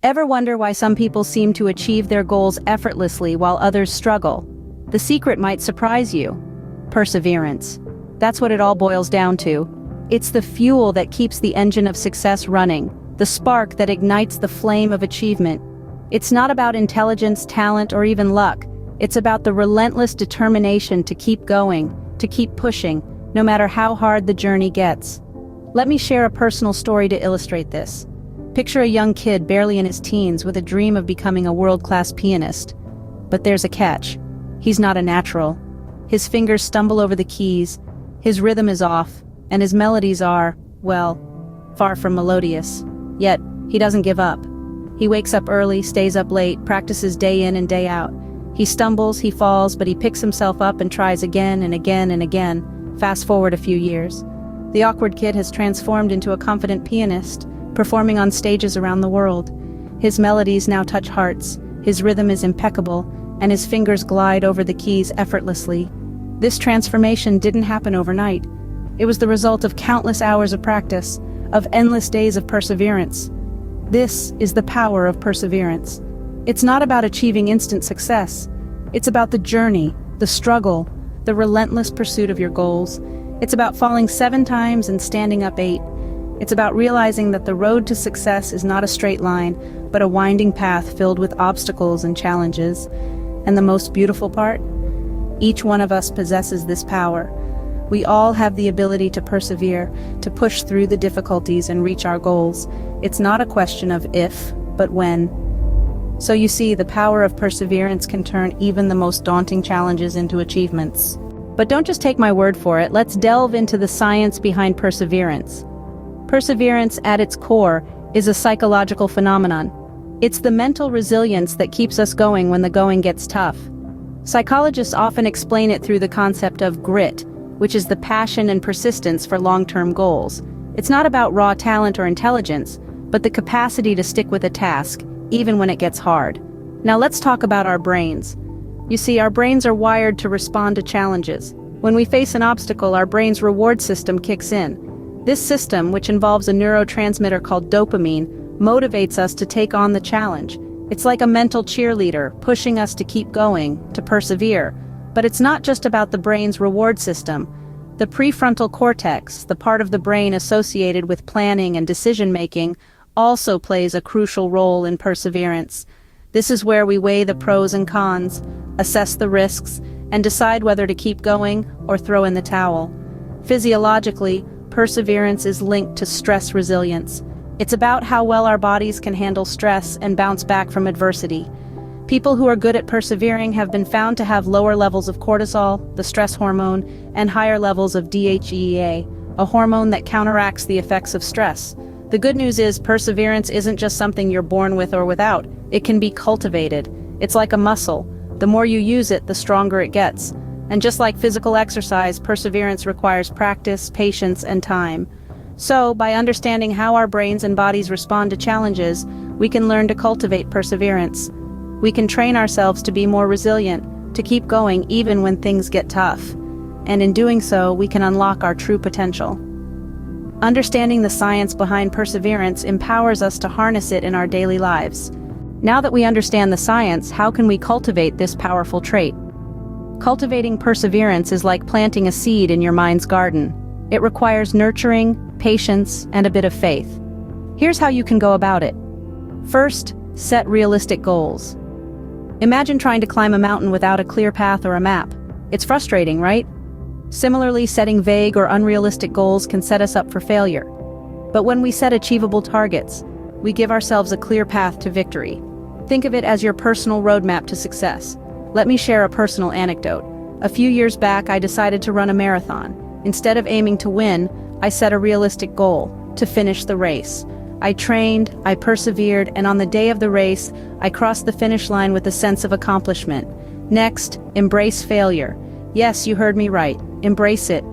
Ever wonder why some people seem to achieve their goals effortlessly while others struggle? The secret might surprise you. Perseverance. That's what it all boils down to. It's the fuel that keeps the engine of success running, the spark that ignites the flame of achievement. It's not about intelligence, talent, or even luck. It's about the relentless determination to keep going, to keep pushing, no matter how hard the journey gets. Let me share a personal story to illustrate this. Picture a young kid barely in his teens with a dream of becoming a world-class pianist. But there's a catch. He's not a natural. His fingers stumble over the keys, his rhythm is off, and his melodies are, well, far from melodious. Yet, he doesn't give up. He wakes up early, stays up late, practices day in and day out. He stumbles, he falls, but he picks himself up and tries again and again and again. Fast forward a few years. The awkward kid has transformed into a confident pianist, performing on stages around the world. His melodies now touch hearts, his rhythm is impeccable, and his fingers glide over the keys effortlessly. This transformation didn't happen overnight. It was the result of countless hours of practice, of endless days of perseverance. This is the power of perseverance. It's not about achieving instant success. It's about the journey, the struggle, the relentless pursuit of your goals. It's about falling 7 times and standing up 8. It's about realizing that the road to success is not a straight line, but a winding path filled with obstacles and challenges. And the most beautiful part? Each one of us possesses this power. We all have the ability to persevere, to push through the difficulties and reach our goals. It's not a question of if, but when. So you see, the power of perseverance can turn even the most daunting challenges into achievements. But don't just take my word for it, let's delve into the science behind perseverance. Perseverance, at its core, is a psychological phenomenon. It's the mental resilience that keeps us going when the going gets tough. Psychologists often explain it through the concept of grit, which is the passion and persistence for long-term goals. It's not about raw talent or intelligence, but the capacity to stick with a task, even when it gets hard. Now let's talk about our brains. You see, our brains are wired to respond to challenges. When we face an obstacle, our brain's reward system kicks in. This system, which involves a neurotransmitter called dopamine, motivates us to take on the challenge. It's like a mental cheerleader, pushing us to keep going, to persevere. But it's not just about the brain's reward system. The prefrontal cortex, the part of the brain associated with planning and decision-making, also plays a crucial role in perseverance. This is where we weigh the pros and cons, assess the risks, and decide whether to keep going or throw in the towel. Physiologically, perseverance is linked to stress resilience. It's about how well our bodies can handle stress and bounce back from adversity. People who are good at persevering have been found to have lower levels of cortisol, the stress hormone, and higher levels of DHEA, a hormone that counteracts the effects of stress. The good news is perseverance isn't just something you're born with or without. It can be cultivated. It's like a muscle. The more you use it, the stronger it gets. And just like physical exercise, perseverance requires practice, patience, and time. So, by understanding how our brains and bodies respond to challenges, we can learn to cultivate perseverance. We can train ourselves to be more resilient, to keep going even when things get tough. And in doing so, we can unlock our true potential. Understanding the science behind perseverance empowers us to harness it in our daily lives. Now that we understand the science, how can we cultivate this powerful trait? Cultivating perseverance is like planting a seed in your mind's garden. It requires nurturing, patience, and a bit of faith. Here's how you can go about it. First, set realistic goals. Imagine trying to climb a mountain without a clear path or a map. It's frustrating, right? Similarly, setting vague or unrealistic goals can set us up for failure. But when we set achievable targets, we give ourselves a clear path to victory. Think of it as your personal roadmap to success. Let me share a personal anecdote. A few years back, I decided to run a marathon. Instead of aiming to win, I set a realistic goal: to finish the race. I trained, I persevered, and on the day of the race, I crossed the finish line with a sense of accomplishment. Next, embrace failure. Yes, you heard me right. Embrace it.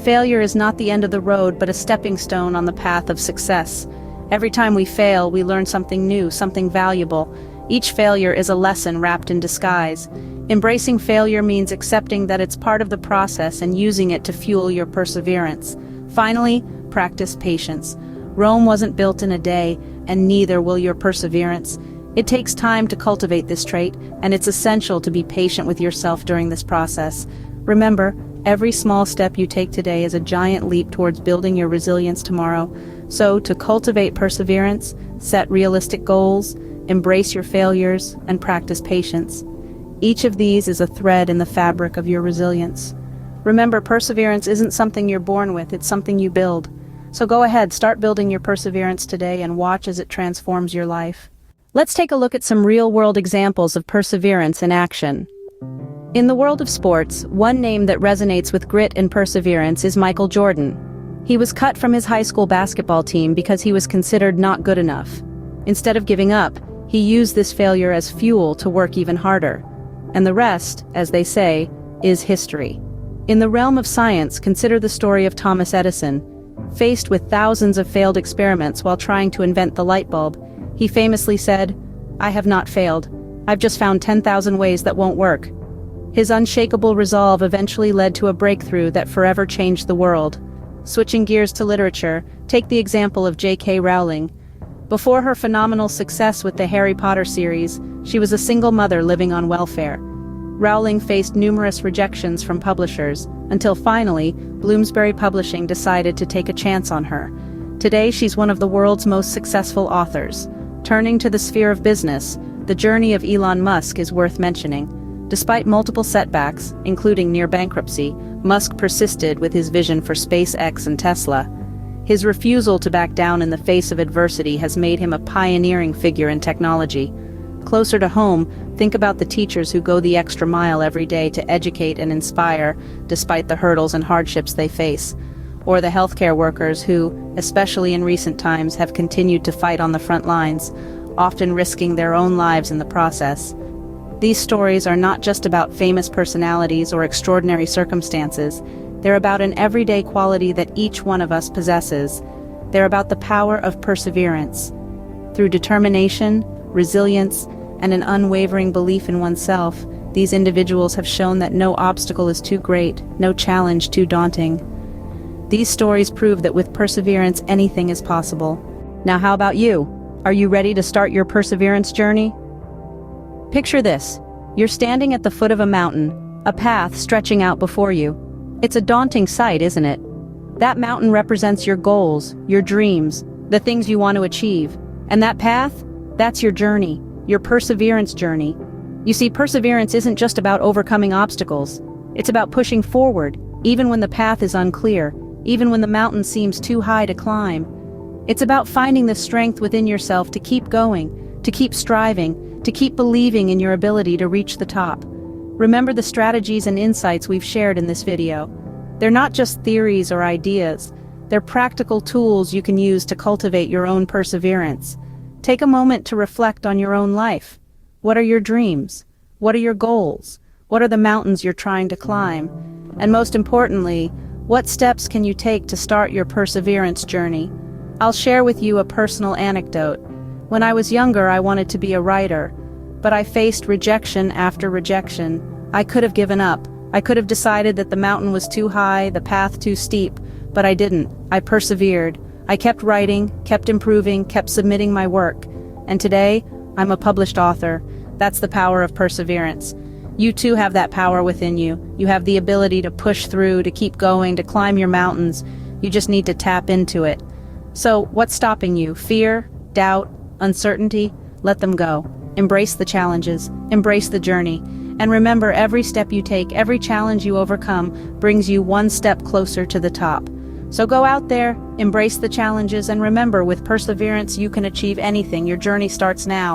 Failure is not the end of the road, but a stepping stone on the path of success. Every time we fail, we learn something new, something valuable. Each failure is a lesson wrapped in disguise. Embracing failure means accepting that it's part of the process and using it to fuel your perseverance. Finally, practice patience. Rome wasn't built in a day, and neither will your perseverance. It takes time to cultivate this trait, and it's essential to be patient with yourself during this process. Remember, every small step you take today is a giant leap towards building your resilience tomorrow. So, to cultivate perseverance, set realistic goals, embrace your failures, and practice patience. Each of these is a thread in the fabric of your resilience. Remember, perseverance isn't something you're born with, it's something you build. So go ahead, start building your perseverance today and watch as it transforms your life. Let's take a look at some real-world examples of perseverance in action. In the world of sports, one name that resonates with grit and perseverance is Michael Jordan. He was cut from his high school basketball team because he was considered not good enough. Instead of giving up, he used this failure as fuel to work even harder. And the rest, as they say, is history. In the realm of science, consider the story of Thomas Edison. Faced with thousands of failed experiments while trying to invent the light bulb, he famously said, "I have not failed. I've just found 10,000 ways that won't work." His unshakable resolve eventually led to a breakthrough that forever changed the world. Switching gears to literature, take the example of J.K. Rowling. Before her phenomenal success with the Harry Potter series, she was a single mother living on welfare. Rowling faced numerous rejections from publishers, until finally, Bloomsbury Publishing decided to take a chance on her. Today she's one of the world's most successful authors. Turning to the sphere of business, the journey of Elon Musk is worth mentioning. Despite multiple setbacks, including near bankruptcy, Musk persisted with his vision for SpaceX and Tesla. His refusal to back down in the face of adversity has made him a pioneering figure in technology. Closer to home, think about the teachers who go the extra mile every day to educate and inspire, despite the hurdles and hardships they face. Or the healthcare workers who, especially in recent times, have continued to fight on the front lines, often risking their own lives in the process. These stories are not just about famous personalities or extraordinary circumstances. They're about an everyday quality that each one of us possesses. They're about the power of perseverance. Through determination, resilience, and an unwavering belief in oneself, these individuals have shown that no obstacle is too great, no challenge too daunting. These stories prove that with perseverance, anything is possible. Now, how about you? Are you ready to start your perseverance journey? Picture this. You're standing at the foot of a mountain, a path stretching out before you. It's a daunting sight, isn't it? That mountain represents your goals, your dreams, the things you want to achieve. And that path? That's your journey, your perseverance journey. You see, perseverance isn't just about overcoming obstacles. It's about pushing forward, even when the path is unclear, even when the mountain seems too high to climb. It's about finding the strength within yourself to keep going, to keep striving, to keep believing in your ability to reach the top. Remember the strategies and insights we've shared in this video. They're not just theories or ideas. They're practical tools you can use to cultivate your own perseverance. Take a moment to reflect on your own life. What are your dreams? What are your goals? What are the mountains you're trying to climb? And most importantly, what steps can you take to start your perseverance journey? I'll share with you a personal anecdote. When I was younger, I wanted to be a writer, but I faced rejection after rejection. I could have given up. I could have decided that the mountain was too high, the path too steep, but I didn't. I persevered. I kept writing, kept improving, kept submitting my work. And today, I'm a published author. That's the power of perseverance. You too have that power within you. You have the ability to push through, to keep going, to climb your mountains. You just need to tap into it. So, what's stopping you? Fear? Doubt? Uncertainty? Let them go. Embrace the challenges. Embrace the journey. And remember, every step you take, every challenge you overcome, brings you one step closer to the top. So go out there, embrace the challenges, and remember, with perseverance, you can achieve anything. Your journey starts now.